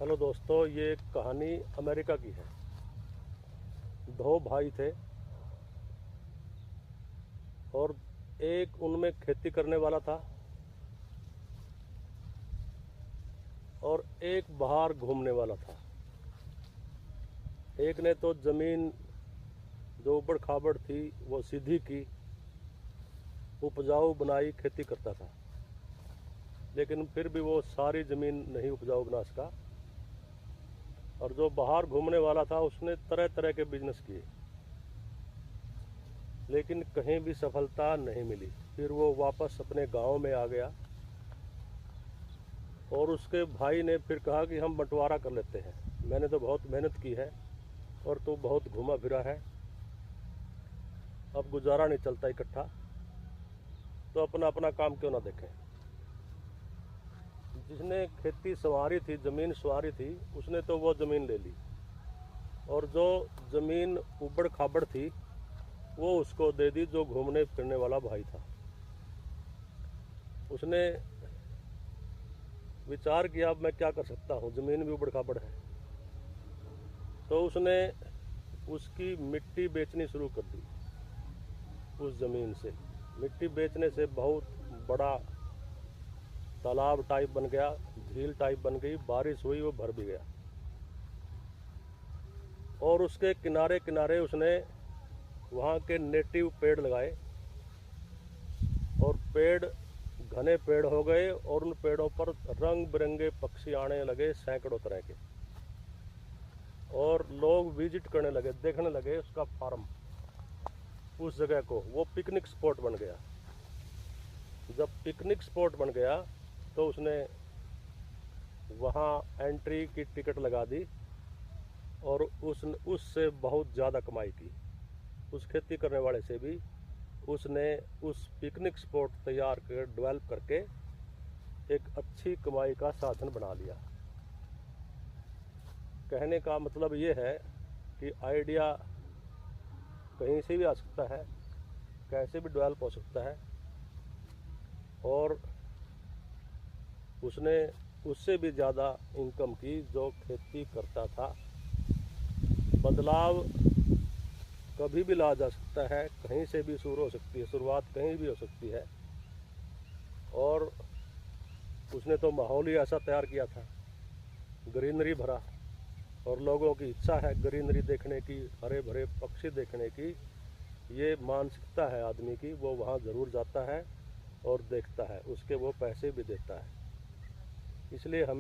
Hello दोस्तों, ये एक कहानी अमेरिका की है। दो भाई थे और एक उनमें खेती करने वाला था और एक बाहर घूमने वाला था। एक ने तो ज़मीन जो ऊबड़ खाबड़ थी वो सीधी की, उपजाऊ बनाई, खेती करता था, लेकिन फिर भी वो सारी ज़मीन नहीं उपजाऊ बना सका। और जो बाहर घूमने वाला था उसने तरह तरह के बिजनेस किए, लेकिन कहीं भी सफलता नहीं मिली। फिर वो वापस अपने गांव में आ गया और उसके भाई ने फिर कहा कि हम बंटवारा कर लेते हैं, मैंने तो बहुत मेहनत की है और तू बहुत घूमा फिरा है, अब गुजारा नहीं चलता इकट्ठा, तो अपना अपना काम क्यों ना देखें। जिसने खेती संवारी थी, ज़मीन संवारी थी, उसने तो वो ज़मीन ले ली और जो ज़मीन उबड़ खाबड़ थी वो उसको दे दी, जो घूमने फिरने वाला भाई था। उसने विचार किया अब मैं क्या कर सकता हूँ, ज़मीन भी उबड़ खाबड़ है। तो उसने उसकी मिट्टी बेचनी शुरू कर दी। उस ज़मीन से मिट्टी बेचने से बहुत बड़ा तालाब टाइप बन गया, झील टाइप बन गई, बारिश हुई वो भर भी गया। और उसके किनारे किनारे उसने वहाँ के नेटिव पेड़ लगाए और पेड़ घने पेड़ हो गए और उन पेड़ों पर रंग बिरंगे पक्षी आने लगे, सैकड़ों तरह के। और लोग विजिट करने लगे, देखने लगे उसका फार्म, उस जगह को। वो पिकनिक स्पॉट बन गया। जब पिकनिक स्पॉट बन गया तो उसने वहाँ एंट्री की टिकट लगा दी और उससे बहुत ज़्यादा कमाई की। उस खेती करने वाले से भी उसने उस पिकनिक स्पॉट तैयार कर डेवलप करके एक अच्छी कमाई का साधन बना लिया। कहने का मतलब ये है कि आइडिया कहीं से भी आ सकता है, कैसे भी डेवलप हो सकता है। और उसने उससे भी ज़्यादा इनकम की जो खेती करता था। बदलाव कभी भी ला जा सकता है, कहीं से भी शुरू हो सकती है, शुरुआत कहीं भी हो सकती है। और उसने तो माहौल ही ऐसा तैयार किया था, ग्रीनरी भरा, और लोगों की इच्छा है ग्रीनरी देखने की, हरे भरे पक्षी देखने की। ये मानसिकता है आदमी की, वो वहाँ ज़रूर जाता है और देखता है, उसके वो पैसे भी देता है। इसलिए हमें